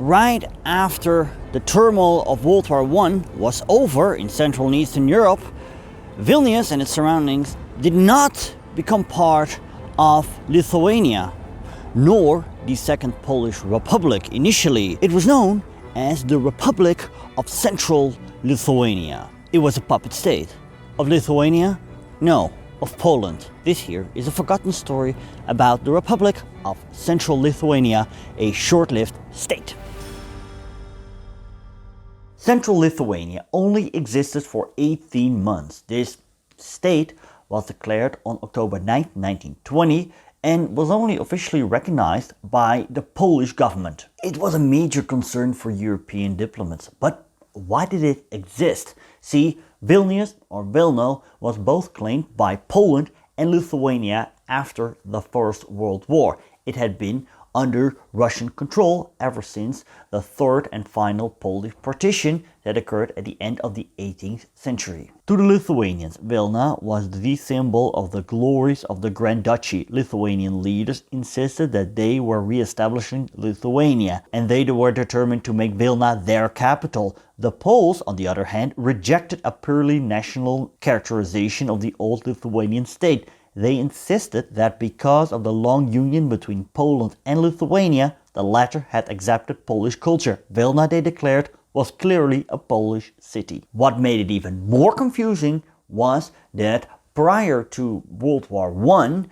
Right after the turmoil of World War I was over in Central and Eastern Europe, Vilnius and its surroundings did not become part of Lithuania, nor the Second Polish Republic. Initially, it was known as the Republic of Central Lithuania. It was a puppet state. Of Lithuania? No, of Poland. This here is a forgotten story about the Republic of Central Lithuania, a short-lived state. Central Lithuania only existed for 18 months. This state was declared on October 9, 1920, and was only officially recognized by the Polish government. It was a major concern for European diplomats, but why did it exist? See, Vilnius, or Vilno, was both claimed by Poland and Lithuania after the First World War. It had been under Russian control ever since the third and final Polish partition that occurred at the end of the 18th century. To the Lithuanians, Vilna was the symbol of the glories of the Grand Duchy. Lithuanian leaders insisted that they were re-establishing Lithuania, and they were determined to make Vilna their capital. The Poles, on the other hand, rejected a purely national characterization of the old Lithuanian state. They insisted that because of the long union between Poland and Lithuania, the latter had accepted Polish culture. Vilna, they declared, was clearly a Polish city. What made it even more confusing was that prior to World War I,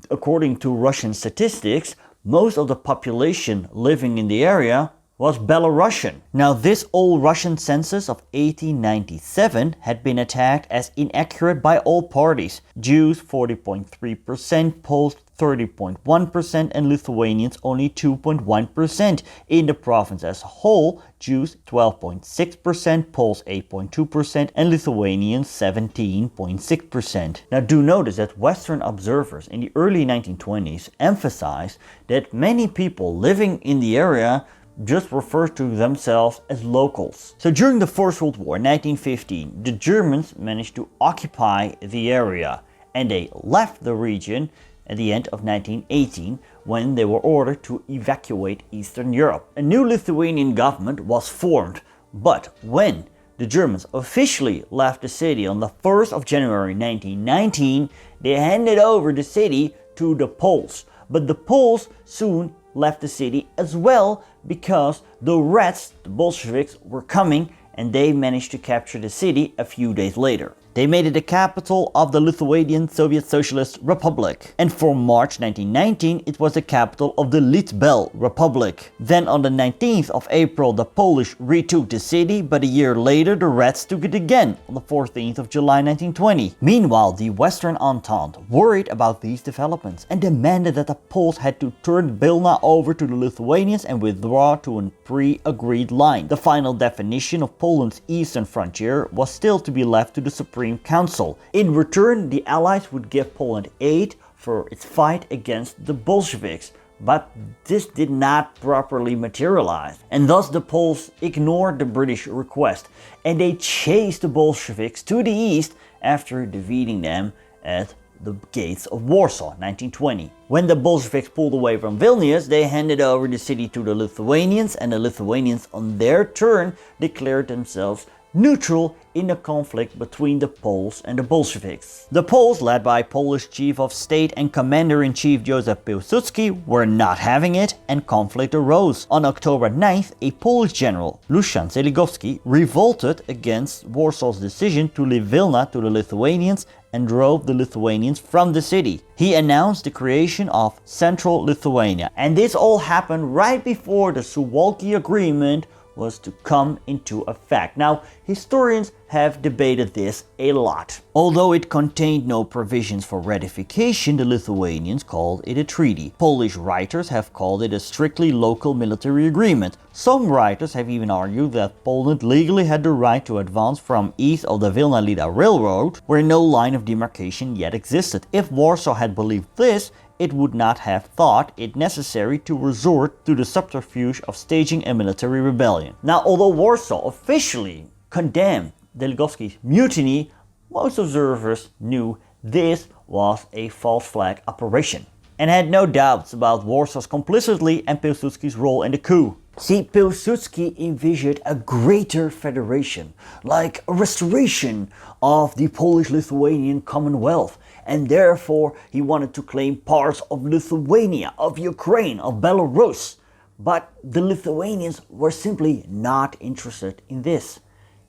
according to Russian statistics, most of the population living in the area was Belarusian. Now, this old Russian census of 1897 had been attacked as inaccurate by all parties. Jews 40.3%, Poles 30.1%, and Lithuanians only 2.1%. In the province as a whole, Jews 12.6%, Poles 8.2%, and Lithuanians 17.6%. Now, do notice that Western observers in the early 1920s emphasized that many people living in the area just refer to themselves as locals. So during the First World War in 1915, the Germans managed to occupy the area, and they left the region at the end of 1918 when they were ordered to evacuate Eastern Europe. A new Lithuanian government was formed, but when the Germans officially left the city on the 1st of January 1919, they handed over the city to the Poles. But the Poles soon left the city as well because the Reds, the Bolsheviks, were coming, and they managed to capture the city a few days later. They made it the capital of the Lithuanian Soviet Socialist Republic, and for March 1919 it was the capital of the Litbel Republic. Then on the 19th of April the Polish retook the city, but a year later the Reds took it again on the 14th of July 1920. Meanwhile, the Western Entente worried about these developments and demanded that the Poles had to turn Vilna over to the Lithuanians and withdraw to a pre-agreed line. The final definition of Poland's eastern frontier was still to be left to the Supreme Council. In return, the Allies would give Poland aid for its fight against the Bolsheviks, but this did not properly materialize, and thus the Poles ignored the British request, and they chased the Bolsheviks to the east after defeating them at the gates of Warsaw, 1920. When the Bolsheviks pulled away from Vilnius, they handed over the city to the Lithuanians, and the Lithuanians on their turn declared themselves neutral in the conflict between the Poles and the Bolsheviks. The Poles, led by Polish Chief of State and Commander-in-Chief Józef Piłsudski, were not having it, and conflict arose. On October 9th, a Polish general, Lucjan Żeligowski, revolted against Warsaw's decision to leave Vilna to the Lithuanians and drove the Lithuanians from the city. He announced the creation of Central Lithuania, and this all happened right before the Suwalki Agreement was to come into effect. Now, historians have debated this a lot. Although it contained no provisions for ratification, the Lithuanians called it a treaty. Polish writers have called it a strictly local military agreement. Some writers have even argued that Poland legally had the right to advance from east of the Vilna-Lida Railroad, where no line of demarcation yet existed. If Warsaw had believed this, it would not have thought it necessary to resort to the subterfuge of staging a military rebellion. Now, although Warsaw officially condemned Zeligowski's mutiny, most observers knew this was a false flag operation and had no doubts about Warsaw's complicity and Piłsudski's role in the coup. See, Pilsudski envisioned a greater federation, like a restoration of the Polish-Lithuanian Commonwealth, and therefore he wanted to claim parts of Lithuania, of Ukraine, of Belarus. But the Lithuanians were simply not interested in this.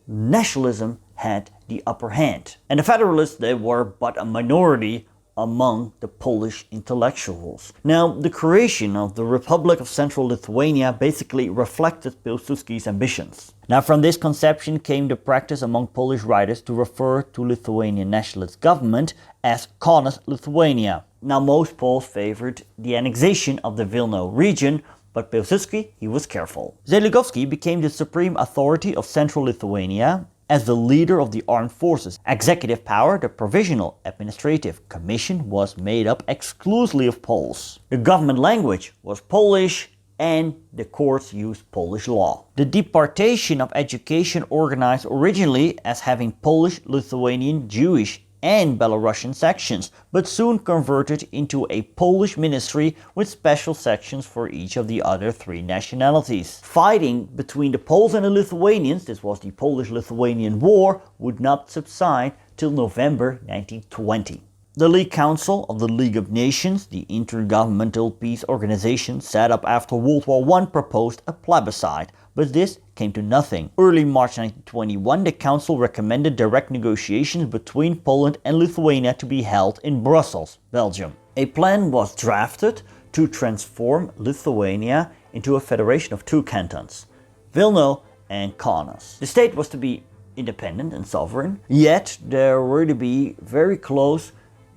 Nationalism had the upper hand, and the Federalists, they were but a minority among the Polish intellectuals. Now, the creation of the Republic of Central Lithuania basically reflected Pilsudski's ambitions. Now, from this conception came the practice among Polish writers to refer to Lithuanian nationalist government as Kaunas Lithuania. Now, most Poles favored the annexation of the Vilnius region, but Pilsudski, he was careful. Zeligowski became the supreme authority of Central Lithuania as the leader of the armed forces. Executive power, the Provisional Administrative Commission, was made up exclusively of Poles. The government language was Polish, and the courts used Polish law. The deportation of education, organized originally as having Polish, Lithuanian, Jewish, and Belarusian sections, but soon converted into a Polish ministry with special sections for each of the other three nationalities. Fighting between the Poles and the Lithuanians, this was the Polish-Lithuanian War, would not subside till November 1920. The League Council of the League of Nations, the intergovernmental peace organization set up after World War I, proposed a plebiscite, but this came to nothing. Early March 1921, the Council recommended direct negotiations between Poland and Lithuania to be held in Brussels, Belgium. A plan was drafted to transform Lithuania into a federation of two cantons, Vilnius and Kaunas. The state was to be independent and sovereign, yet there were to be very close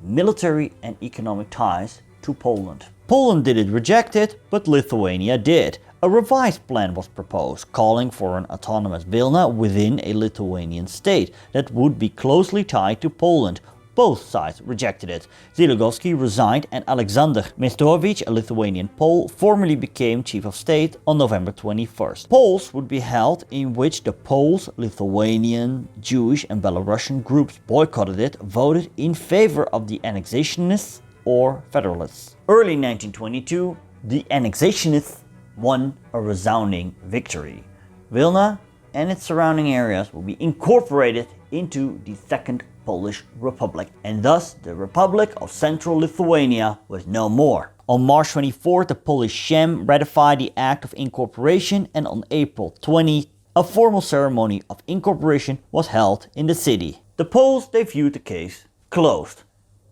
military and economic ties to Poland. Poland didn't reject it, but Lithuania did. A revised plan was proposed, calling for an autonomous Vilna within a Lithuanian state that would be closely tied to Poland. Both sides rejected it. Zeligowski resigned and Alexander Mieszkowicz, a Lithuanian Pole, formally became chief of state on November 21st. Polls would be held in which the Poles, Lithuanian, Jewish and Belarusian groups boycotted it, voted in favor of the annexationists or federalists. Early 1922, the annexationists won a resounding victory. Vilna and its surrounding areas will be incorporated into the Second Polish Republic, and thus the Republic of Central Lithuania was no more. On March 24th, the Polish Sejm ratified the Act of Incorporation, and on April 20th, a formal ceremony of incorporation was held in the city. The Poles, they viewed the case closed,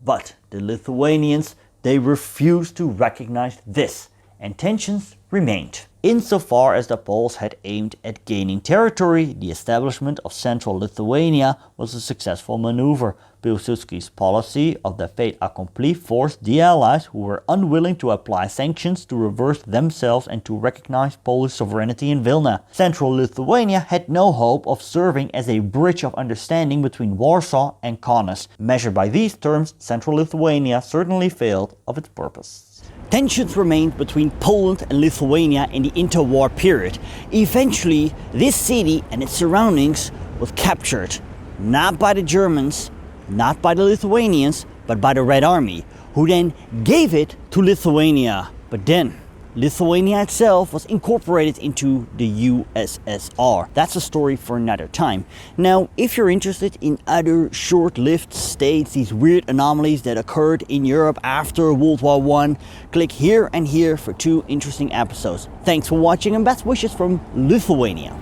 but the Lithuanians, they refused to recognize this, and tensions remained. Insofar as the Poles had aimed at gaining territory, the establishment of Central Lithuania was a successful maneuver. Pilsudski's policy of the fait accompli forced the Allies, who were unwilling to apply sanctions, to reverse themselves and to recognize Polish sovereignty in Vilna. Central Lithuania had no hope of serving as a bridge of understanding between Warsaw and Kaunas. Measured by these terms, Central Lithuania certainly failed of its purpose. Tensions remained between Poland and Lithuania in the interwar period. Eventually, this city and its surroundings was captured, not by the Germans, not by the Lithuanians, but by the Red Army, who then gave it to Lithuania. But then, Lithuania itself was incorporated into the USSR. That's a story for another time. Now, if you're interested in other short-lived states, these weird anomalies that occurred in Europe after World War I, click here and here for 2 interesting episodes. Thanks for watching and best wishes from Lithuania.